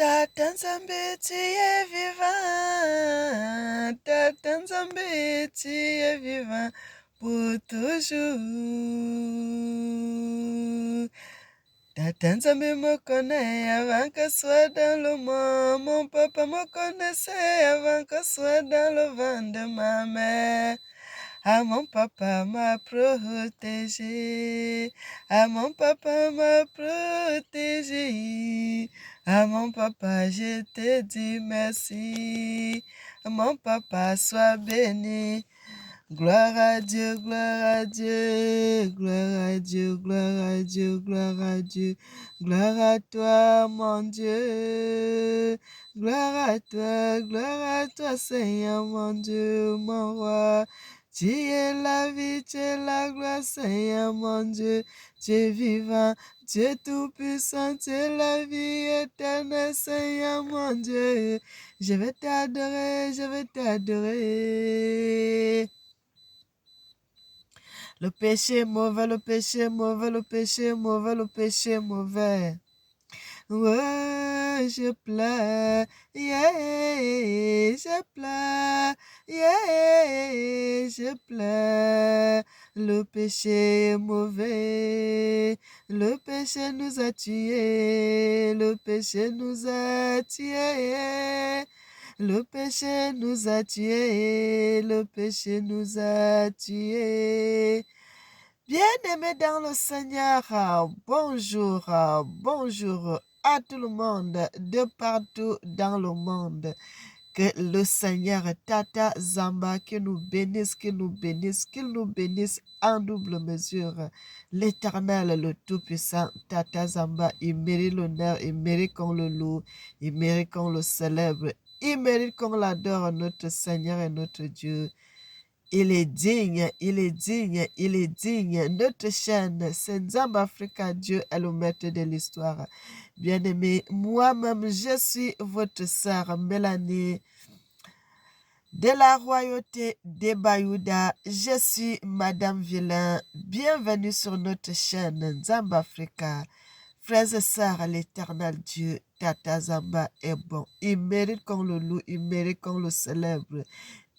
Tata Nzambe, tu es vivant. Tata Nzambe, tu es vivant pour toujours. Tata Nzambe me connaît avant que soit dans le monde. Mon papa me connaissait avant que soit dans le ventre de ma mère. Ah, mon papa m'a protégé. Ah, mon papa m'a protégé. Ah, mon papa, je te dis merci. Mon papa, sois béni. Gloire à Dieu, gloire à Dieu, gloire à Dieu, gloire à Dieu, gloire à Dieu. Gloire à toi, mon Dieu. Gloire à toi, Seigneur, mon Dieu, mon roi. Tu es la vie, tu es la gloire, Seigneur, mon Dieu. Tu es vivant, tu es tout-puissant, tu es la vie éternelle, Seigneur, mon Dieu. Je vais t'adorer, je vais t'adorer. Le péché mauvais, le péché mauvais, le péché mauvais, le péché mauvais. Ouais, je pleure, yeah, je pleure, yeah, je pleure. Le péché est mauvais, le péché nous a tués, le péché nous a tués. Le péché nous a tués, le péché nous a tués. Bien-aimés dans le Seigneur, bonjour, bonjour à tout le monde, de partout dans le monde. Que le Seigneur Tata Zamba, qu'il nous bénisse, qu'il nous bénisse, qu'il nous bénisse en double mesure. L'Éternel, le Tout-Puissant, Tata Zamba, il mérite l'honneur, il mérite qu'on le loue, il mérite qu'on le célèbre, il mérite qu'on l'adore, notre Seigneur et notre Dieu. Il est digne, il est digne, il est digne. Notre chaîne, c'est Nzamba Africa, Dieu est le maître de l'histoire. Bien-aimé, moi-même, je suis votre sœur Mélanie de la royauté des Bayouda. Je suis Madame Villain. Bienvenue sur notre chaîne Nzamba Africa. Frères et sœurs, l'éternel Dieu, Tata Zamba est bon. Il mérite qu'on le loue, il mérite qu'on le célèbre.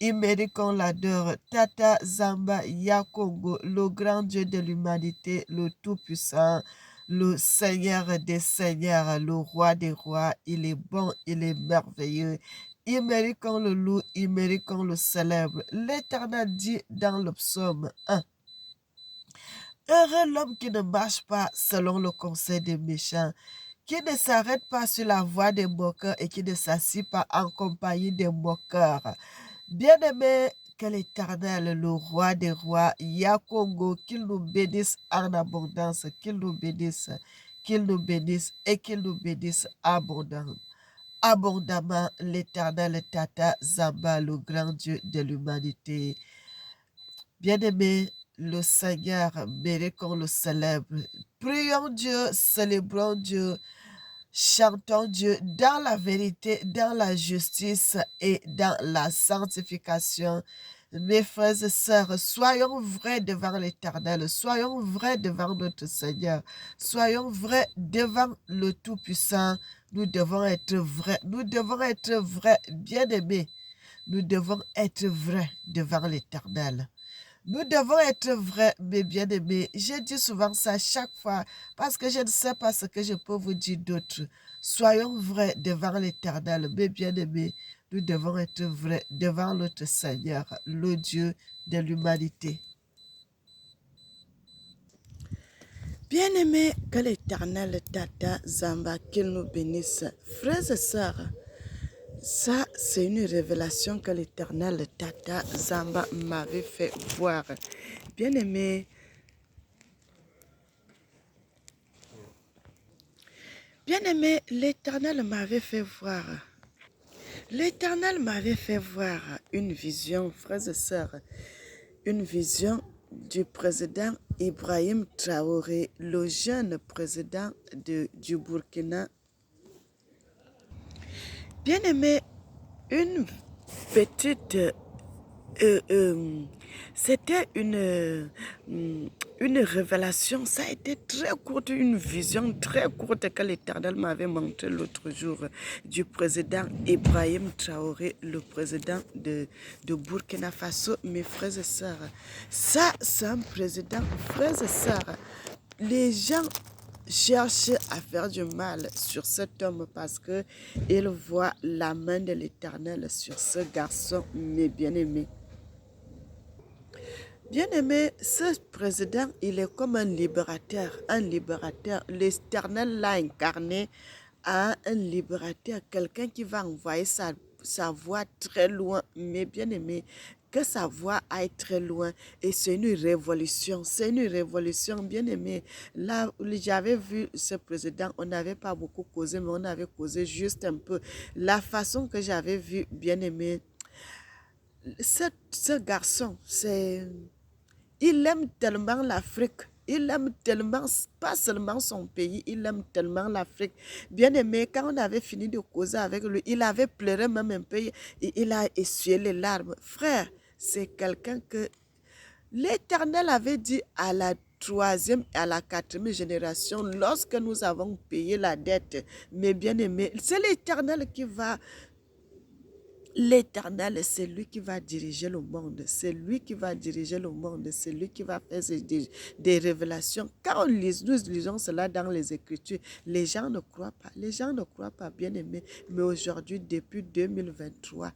Il mérite qu'on l'adore. Tata Zamba Yakongo, le grand Dieu de l'humanité, le Tout-Puissant, le Seigneur des Seigneurs, le Roi des Rois. Il est bon, il est merveilleux. Il mérite qu'on le loue, il mérite qu'on le célèbre. L'Éternel dit dans le psaume 1. Heureux l'homme qui ne marche pas selon le conseil des méchants, qui ne s'arrête pas sur la voie des moqueurs et qui ne s'assied pas en compagnie des moqueurs. Bien-aimé, que l'Éternel, le roi des rois, Yakongo, qu'il nous bénisse en abondance, qu'il nous bénisse et qu'il nous bénisse abondamment, l'Éternel Tata Zamba, le grand Dieu de l'humanité. Bien-aimé, le Seigneur mérite qu'on le célèbre. Prions Dieu, célébrons Dieu, chantons Dieu dans la vérité, dans la justice et dans la sanctification. Mes frères et sœurs, soyons vrais devant l'Éternel, soyons vrais devant notre Seigneur, soyons vrais devant le Tout-Puissant. Nous devons être vrais, bien-aimés. Nous devons être vrais devant l'Éternel. Nous devons être vrais, mes bien-aimés. Je dis souvent ça chaque fois parce que je ne sais pas ce que je peux vous dire d'autre. Soyons vrais devant l'Éternel, mes bien-aimés. Nous devons être vrais devant notre Seigneur, le Dieu de l'humanité. Bien-aimés, que l'Éternel Tata Zamba, qu'il nous bénisse. Frères et sœurs, ça, c'est une révélation que l'Éternel Tata Zamba m'avait fait voir. Bien-aimé, l'Éternel m'avait fait voir. L'Éternel m'avait fait voir une vision, frères et sœurs, une vision du président Ibrahim Traoré, le jeune président du Burkina. Bien-aimé, une petite... c'était une révélation, ça a été très courte, une vision très courte que l'Éternel m'avait montré l'autre jour du président Ibrahim Traoré, le président de Burkina Faso, mes frères et sœurs. Ça, c'est un président, frères et sœurs. Les gens cherchent à faire du mal sur cet homme parce que ils voient la main de l'Éternel sur ce garçon, mes bien-aimés. Bien-aimé, ce président, il est comme un libérateur, un libérateur. L'Éternel l'a incarné à un libérateur, quelqu'un qui va envoyer sa voix très loin, mais bien-aimé, que sa voix aille très loin. Et c'est une révolution, bien-aimé. Là, j'avais vu ce président, on n'avait pas beaucoup causé, mais on avait causé juste un peu. La façon que j'avais vu, bien-aimé, ce garçon, il aime tellement l'Afrique. Il aime tellement, pas seulement son pays, il aime tellement l'Afrique. Bien aimé, quand on avait fini de causer avec lui, il avait pleuré même un peu. Il a essuyé les larmes. Frère, c'est quelqu'un que l'Éternel avait dit à la troisième et à la quatrième génération, lorsque nous avons payé la dette, mes bien-aimés, c'est l'Éternel qui va. L'Éternel, c'est lui qui va diriger le monde. C'est lui qui va diriger le monde. C'est lui qui va faire des révélations. Quand nous lisons cela dans les Écritures, les gens ne croient pas. Les gens ne croient pas, bien aimé. Mais aujourd'hui, depuis 2023,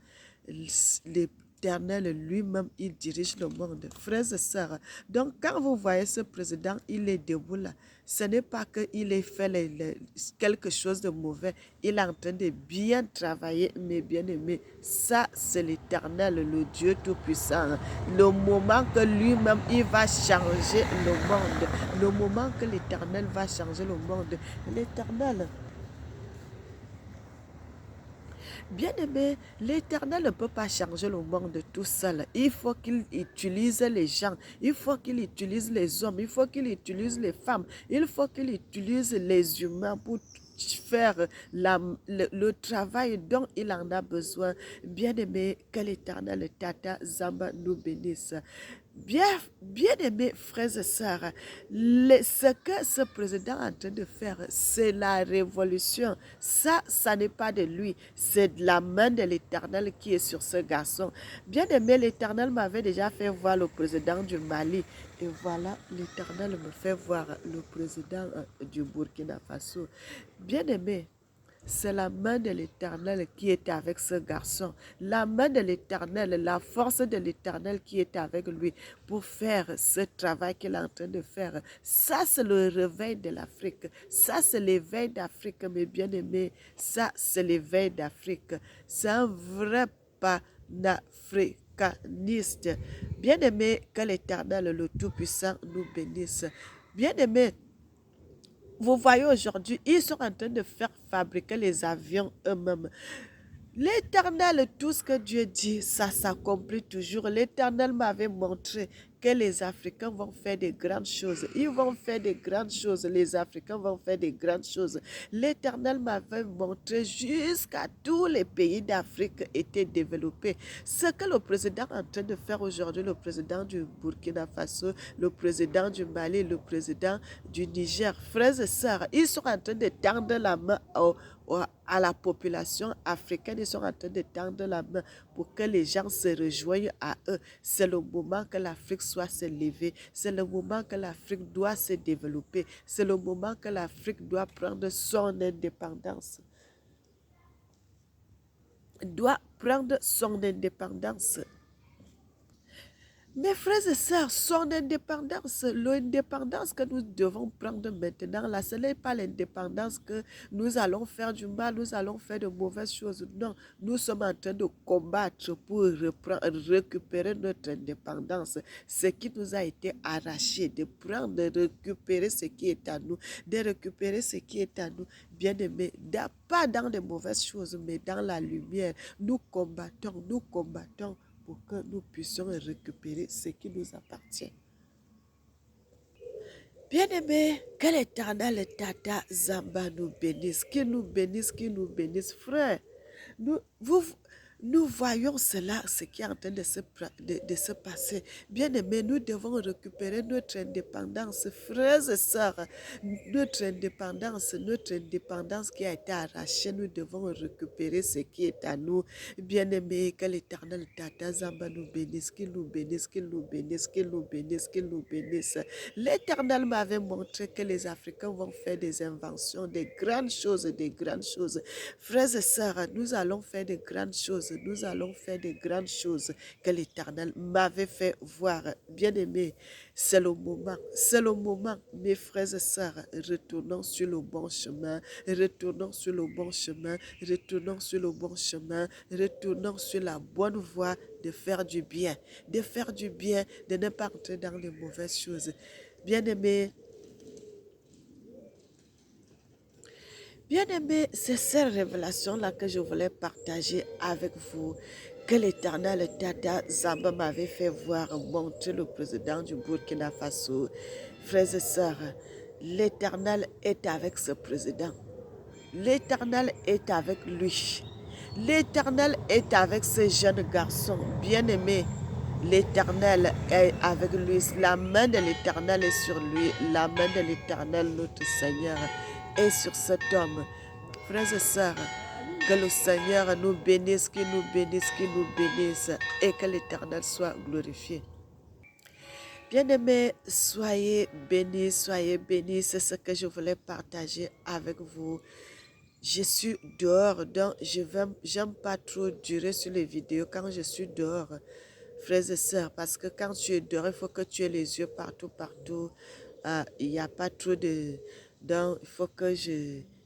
l'Éternel lui-même, il dirige le monde. Frères et sœurs, donc quand vous voyez ce président, il est debout là. Ce n'est pas qu'il ait fait quelque chose de mauvais. Il est en train de bien travailler, mes bien-aimés. Ça, c'est l'Éternel, le Dieu Tout-Puissant. Le moment que lui-même, il va changer le monde. Le moment que l'Éternel va changer le monde. L'Éternel, bien-aimé, l'Éternel ne peut pas changer le monde tout seul. Il faut qu'il utilise les gens. Il faut qu'il utilise les hommes. Il faut qu'il utilise les femmes. Il faut qu'il utilise les humains pour faire le travail dont il en a besoin. Bien-aimé, que l'Éternel Tata Zamba nous bénisse. Bien aimés frères et sœurs, ce que ce président est en train de faire, c'est la révolution. Ça n'est pas de lui, c'est de la main de l'Éternel qui est sur ce garçon. Bien aimé, l'Éternel m'avait déjà fait voir le président du Mali. Et voilà, l'Éternel me fait voir le président du Burkina Faso. Bien aimé, c'est la main de l'Éternel qui est avec ce garçon. La main de l'Éternel, la force de l'Éternel qui est avec lui pour faire ce travail qu'il est en train de faire. Ça, c'est le réveil de l'Afrique. Ça, c'est l'éveil d'Afrique, mes bien-aimés. Ça, c'est l'éveil d'Afrique. C'est un vrai panafricaniste. Bien-aimé, que l'Éternel, le Tout-Puissant, nous bénisse. Bien-aimé, vous voyez aujourd'hui, ils sont en train de faire fabriquer les avions eux-mêmes. L'Éternel, tout ce que Dieu dit, ça s'accomplit toujours. L'Éternel m'avait montré que les Africains vont faire des grandes choses. Ils vont faire des grandes choses. Les Africains vont faire des grandes choses. L'Éternel m'avait montré jusqu'à tous les pays d'Afrique étaient développés. Ce que le président est en train de faire aujourd'hui, le président du Burkina Faso, le président du Mali, le président du Niger, frères et sœurs, ils sont en train de tendre la main à la population africaine. Ils sont en train de tendre la main pour que les gens se rejoignent à eux. C'est le moment que l'Afrique soit s'élever. C'est le moment que l'Afrique doit se développer. C'est le moment que l'Afrique doit prendre son indépendance. Doit prendre son indépendance. Mes frères et sœurs, son indépendance, l'indépendance que nous devons prendre maintenant, là, ce n'est pas l'indépendance que nous allons faire du mal, nous allons faire de mauvaises choses. Non, nous sommes en train de combattre pour récupérer notre indépendance, ce qui nous a été arraché, de prendre, de récupérer ce qui est à nous, de récupérer ce qui est à nous, bien aimé, pas dans de mauvaises choses, mais dans la lumière. Nous combattons pour que nous puissions récupérer ce qui nous appartient. Bien-aimés, que l'Éternel Tata Zamba nous bénisse, qui nous bénisse, frère. Nous voyons cela, ce qui est en train de se passer. Bien-aimés, nous devons récupérer notre indépendance. Frères et sœurs, notre indépendance qui a été arrachée, nous devons récupérer ce qui est à nous. Bien-aimés, que l'Éternel Tata Zamba nous bénisse, qu'il nous bénisse, qu'il nous bénisse, qu'il nous bénisse, qu'il nous bénisse. L'Éternel m'avait montré que les Africains vont faire des inventions, des grandes choses, des grandes choses. Frères et sœurs, nous allons faire de grandes choses. Nous allons faire de grandes choses que l'Éternel m'avait fait voir. Bien-aimé, c'est le moment. C'est le moment, mes frères et sœurs. Retournons sur le bon chemin. Retournons sur le bon chemin. Retournons sur le bon chemin. Retournons sur la bonne voie de faire du bien. De faire du bien, de ne pas entrer dans les mauvaises choses. Bien-aimé, Bien-aimés, c'est cette révélation-là que je voulais partager avec vous, que l'Éternel Tata Zamba m'avait fait voir, montrer le président du Burkina Faso. Frères et sœurs, l'Éternel est avec ce président. L'Éternel est avec lui. L'Éternel est avec ce jeune garçon bien-aimé. L'Éternel est avec lui. La main de l'Éternel est sur lui. La main de l'Éternel, notre Seigneur, est sur cet homme. Frères et sœurs, que le Seigneur nous bénisse, qu'il nous bénisse, qu'il nous bénisse et que l'Éternel soit glorifié. Bien-aimés, soyez bénis, c'est ce que je voulais partager avec vous. Je suis dehors, donc j'aime pas trop durer sur les vidéos quand je suis dehors, frères et sœurs, parce que quand tu es dehors, il faut que tu aies les yeux partout, partout. Il n'y a pas trop de... Donc, il faut que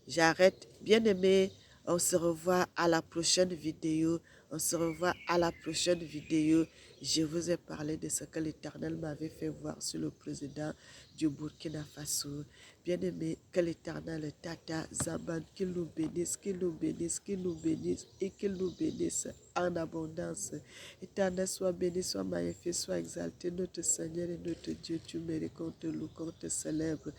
j'arrête. Bien-aimés, on se revoit à la prochaine vidéo. On se revoit à la prochaine vidéo. Je vous ai parlé de ce que l'Éternel m'avait fait voir sur le président du Burkina Faso. Bien-aimé, que l'Éternel Tata Zaban, qu'il nous bénisse, qu'il nous bénisse, qu'il nous bénisse et qu'il nous bénisse en abondance. Éternel, sois béni, sois magnifié, sois exalté, notre Seigneur et notre Dieu. Tu mérites qu'on te loue, qu'on te célèbre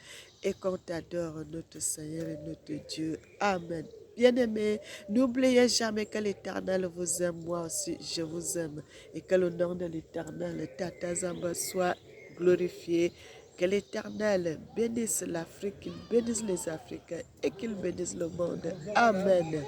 et qu'on t'adore, notre Seigneur et notre Dieu. Amen. Bien-aimés, n'oubliez jamais que l'Éternel vous aime, moi aussi je vous aime, et que le nom de l'Éternel, Tata Zamba, soit glorifié. Que l'Éternel bénisse l'Afrique, qu'il bénisse les Africains et qu'il bénisse le monde. Amen.